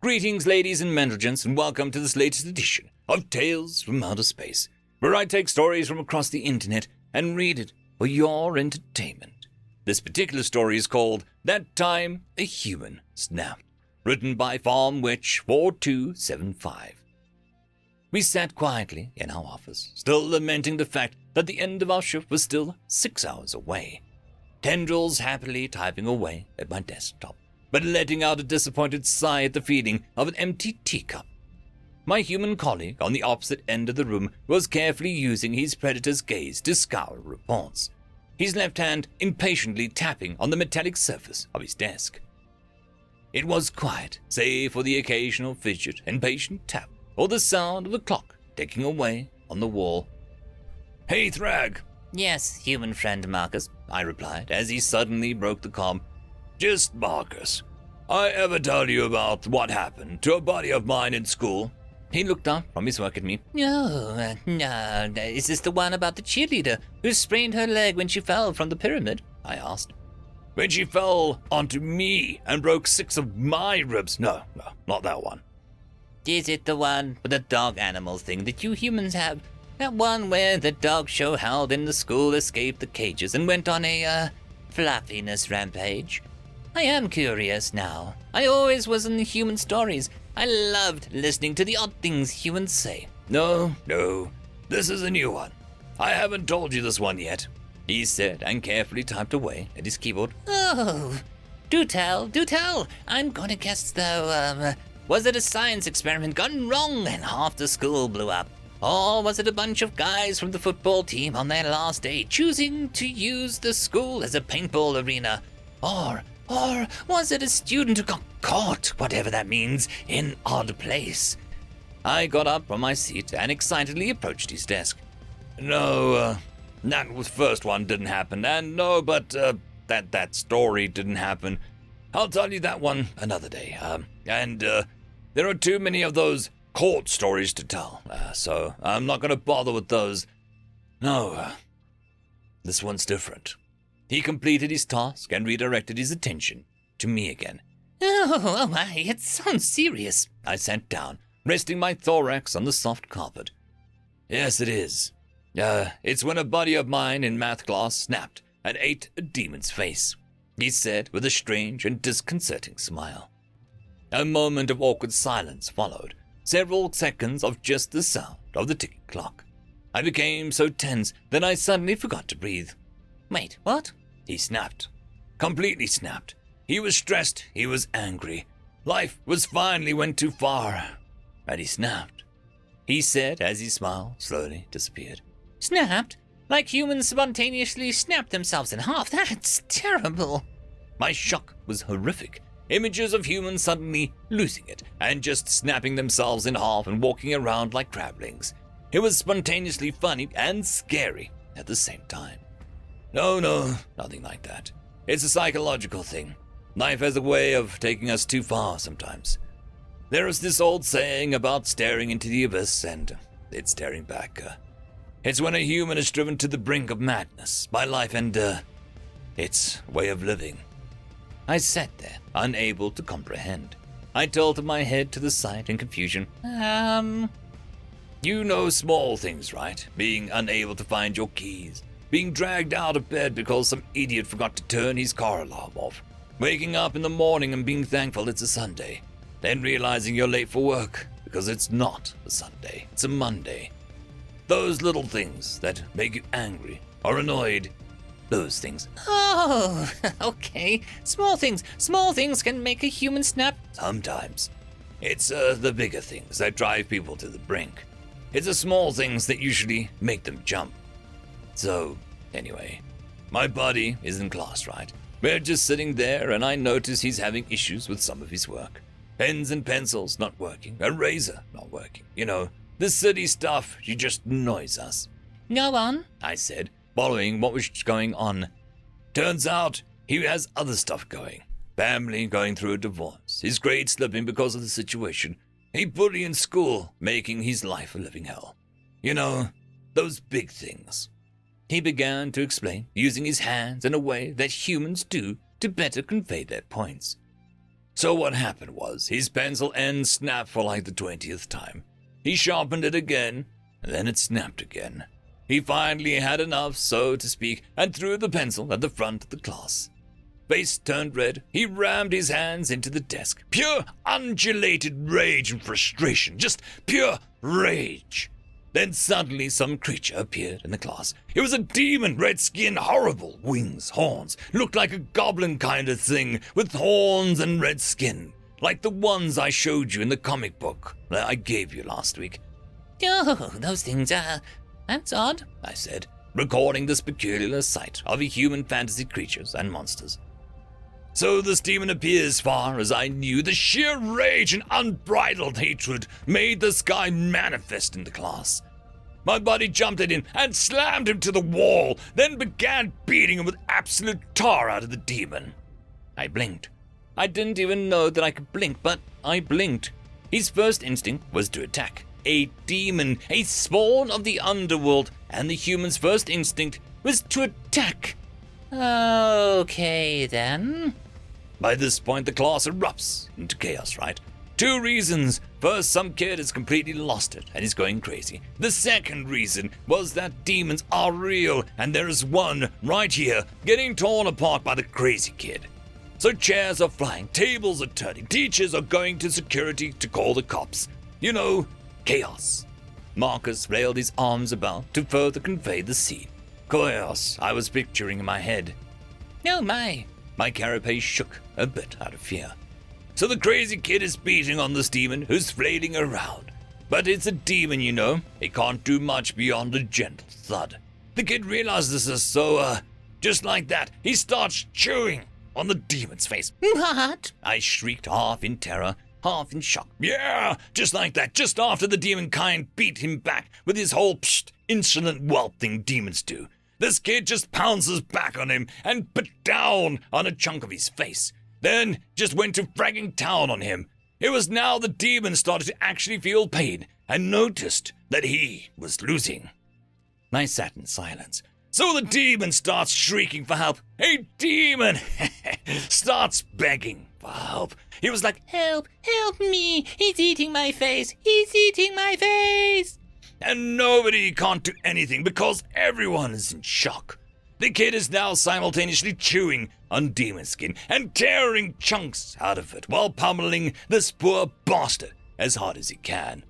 Greetings, ladies and gentlemen, and welcome to this latest edition of Tales from Outer Space, where I take stories from across the internet and read it for your entertainment. This particular story is called That Time a Human Snapped, written by Farm Witch 4275. We sat quietly in our office, still lamenting the fact that the end of our shift was still 6 hours away. Tendrils happily typing away at my desktop, but letting out a disappointed sigh at the feeling of an empty teacup. My human colleague on the opposite end of the room was carefully using his predator's gaze to scour reports, his left hand impatiently tapping on the metallic surface of his desk. It was quiet, save for the occasional fidget and patient tap, or the sound of the clock ticking away on the wall. "Hey, Thrag." "Yes, human friend Marcus," I replied, as he suddenly broke the calm. "Just Marcus. I ever tell you about what happened to a buddy of mine in school?" He looked up from his work at me. No. Is this the one about the cheerleader who sprained her leg when she fell from the pyramid?" I asked. "When she fell onto me and broke 6 of my ribs. No, not that one." "Is it the one with the dog animal thing that you humans have? That one where the dog show held in the school escaped the cages and went on a, fluffiness rampage? I am curious now. I always was in the human stories. I loved listening to the odd things humans say." No, this is a new one. I haven't told you this one yet," he said, and carefully typed away at his keyboard. "Oh, do tell. I'm gonna guess though, was it a science experiment gone wrong and half the school blew up? Or was it a bunch of guys from the football team on their last day choosing to use the school as a paintball arena? Or was it a student who got caught, whatever that means, in odd place?" I got up from my seat and excitedly approached his desk. "No, that first one didn't happen, and no, but that story didn't happen. I'll tell you that one another day, and there are too many of those court stories to tell, so I'm not going to bother with those. No, this one's different." He completed his task and redirected his attention to me again. Oh my, it sounds serious." I sat down, resting my thorax on the soft carpet. "Yes, it is. It's when a buddy of mine in math class snapped and ate a demon's face," he said with a strange and disconcerting smile. A moment of awkward silence followed, several seconds of just the sound of the ticking clock. I became so tense that I suddenly forgot to breathe. "Wait, what?" He snapped. Completely snapped. He was stressed. He was angry. Life was finally went too far. And he snapped. He said as his smile slowly disappeared. "Snapped? Like humans spontaneously snapped themselves in half? That's terrible." My shock was horrific. Images of humans suddenly losing it and just snapping themselves in half and walking around like crablings. It was spontaneously funny and scary at the same time. No, nothing like that. It's a psychological thing. Life has a way of taking us too far sometimes. There is this old saying about staring into the abyss and it's staring back. It's when a human is driven to the brink of madness by life and its way of living. I sat there, unable to comprehend. I tilted my head to the side in confusion. You know small things, right? Being unable to find your keys. Being dragged out of bed because some idiot forgot to turn his car alarm off. Waking up in the morning and being thankful it's a Sunday. Then realizing you're late for work because it's not a Sunday, it's a Monday. Those little things that make you angry or annoyed. Those things. Oh, okay. Small things can make a human snap. Sometimes. It's the bigger things that drive people to the brink. It's the small things that usually make them jump. So, anyway, my buddy is in class, right? We're just sitting there and I notice he's having issues with some of his work. Pens and pencils not working, a razor not working. You know, the city stuff, she just annoys us. "Go on," I said, following what was going on. Turns out he has other stuff going. Family going through a divorce, his grades slipping because of the situation, a bully in school making his life a living hell. You know, those big things. He began to explain, using his hands in a way that humans do to better convey their points. So what happened was, his pencil end snapped for like the 20th time. He sharpened it again, and then it snapped again. He finally had enough, so to speak, and threw the pencil at the front of the class. Face turned red, he rammed his hands into the desk. Pure undulated rage and frustration, just pure rage. Then suddenly some creature appeared in the class. It was a demon, red skin, horrible, wings, horns, looked like a goblin kind of thing, with horns and red skin, like the ones I showed you in the comic book that I gave you last week. Oh, those things, that's odd, I said, recording this peculiar sight of human fantasy creatures and monsters. So this demon appears, far as I knew. The sheer rage and unbridled hatred made this guy manifest in the class. My buddy jumped at him and slammed him to the wall, then began beating him with absolute tar out of the demon. I blinked. I didn't even know that I could blink, but I blinked. His first instinct was to attack. A demon, a spawn of the underworld, and the human's first instinct was to attack. Okay, then. By this point, the class erupts into chaos, right? 2 reasons. First, some kid has completely lost it and is going crazy. The second reason was that demons are real, and there is one right here getting torn apart by the crazy kid. So chairs are flying, tables are turning, teachers are going to security to call the cops. You know, chaos. Marcus flailed his arms about to further convey the scene. Chaos I was picturing in my head. Oh my. My carapace shook a bit out of fear. So the crazy kid is beating on this demon who's flailing around. But it's a demon, you know. It can't do much beyond a gentle thud. The kid realizes this, so, just like that, he starts chewing on the demon's face. What? I shrieked, half in terror, half in shock. Yeah, just like that, just after the demon kind beat him back with his whole insolent whelp thing demons do. This kid just pounces back on him and bit down on a chunk of his face. Then just went to fragging town on him. It was now the demon started to actually feel pain and noticed that he was losing. I sat in silence. So the demon starts shrieking for help. A demon starts begging for help. He was like, Help, help me. He's eating my face. He's eating my face. And nobody can't do anything because everyone is in shock. The kid is now simultaneously chewing on demon skin and tearing chunks out of it while pummeling this poor bastard as hard as he can.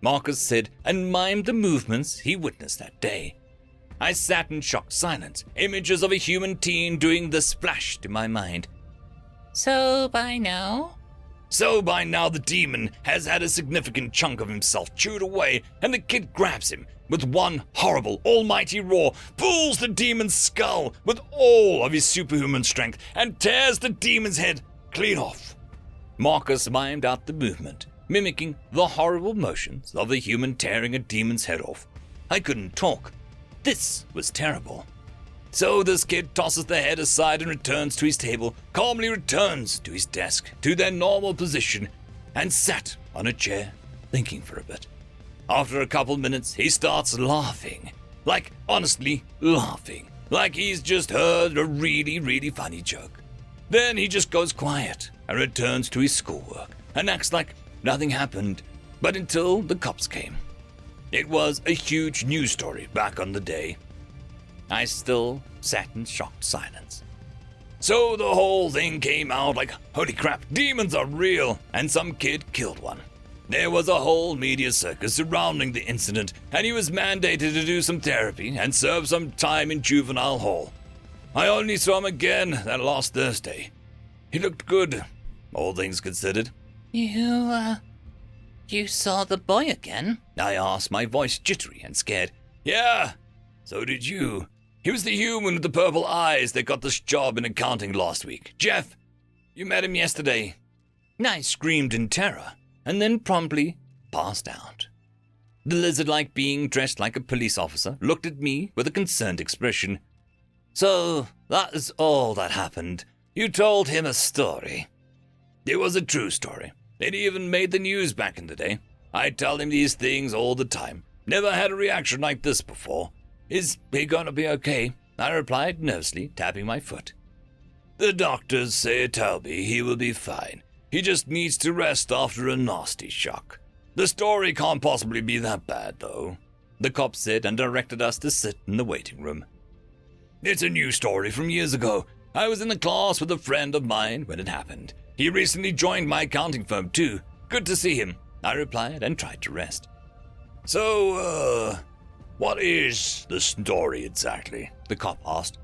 Marcus said and mimed the movements he witnessed that day. I sat in shocked silence. Images of a human teen doing this flashed in my mind. So by now the demon has had a significant chunk of himself chewed away, and the kid grabs him with one horrible, almighty roar, pulls the demon's skull with all of his superhuman strength, and tears the demon's head clean off. Marcus mimed out the movement, mimicking the horrible motions of a human tearing a demon's head off. I couldn't talk. This was terrible. So this kid tosses the head aside and returns to his table, calmly returns to his desk, to their normal position, and sat on a chair, thinking for a bit. After a couple minutes, he starts laughing. Like, honestly, laughing. Like he's just heard a really, really funny joke. Then he just goes quiet and returns to his schoolwork and acts like nothing happened, but until the cops came. It was a huge news story back on the day. I still sat in shocked silence. So the whole thing came out like, holy crap, demons are real, and some kid killed one. There was a whole media circus surrounding the incident, and he was mandated to do some therapy and serve some time in juvenile hall. I only saw him again that last Thursday. He looked good, all things considered. You saw the boy again? I asked, my voice jittery and scared. Yeah, so did you. He was the human with the purple eyes that got this job in accounting last week. Jeff, you met him yesterday. I screamed in terror, and then promptly passed out. The lizard-like being dressed like a police officer looked at me with a concerned expression. So, that is all that happened. You told him a story. It was a true story. It even made the news back in the day. I tell him these things all the time. Never had a reaction like this before. Is he gonna be okay? I replied nervously, tapping my foot. The doctors say tell me he will be fine. He just needs to rest after a nasty shock. The story can't possibly be that bad, though," the cop said and directed us to sit in the waiting room. "It's a new story from years ago. I was in the class with a friend of mine when it happened. He recently joined my accounting firm, too. Good to see him," I replied and tried to rest. "So, what is the story exactly?" the cop asked.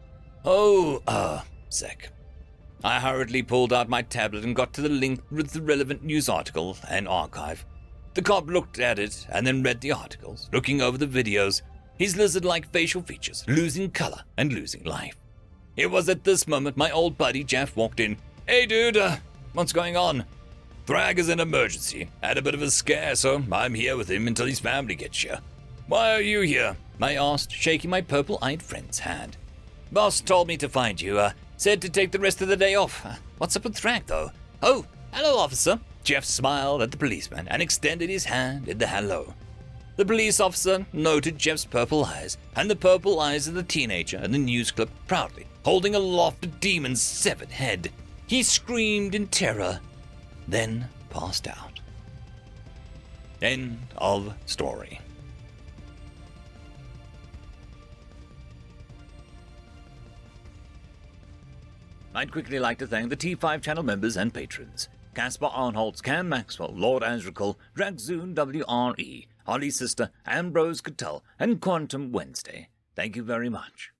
Sec. I hurriedly pulled out my tablet and got to the link with the relevant news article and archive. The cop looked at it and then read the articles, looking over the videos, his lizard-like facial features losing color and losing life. It was at this moment my old buddy Jeff walked in. "Hey dude, what's going on?" "Thrag is an emergency. Had a bit of a scare, so I'm here with him until his family gets here." "Why are you here?" I asked, shaking my purple-eyed friend's hand. "Boss told me to find you, said to take the rest of the day off. What's up with Thrag, though?" "Oh, hello, officer." Jeff smiled at the policeman and extended his hand in the hello. The police officer noted Jeff's purple eyes and the purple eyes of the teenager in the news clip proudly holding aloft a demon's severed head. He screamed in terror, then passed out. End of story. I'd quickly like to thank the T5 channel members and patrons: Caspar Arnholtz, Cam Maxwell, Lord Azrakal, Dragzoon WRE, Holly Sister, Ambrose Cattell, and Quantum Wednesday. Thank you very much.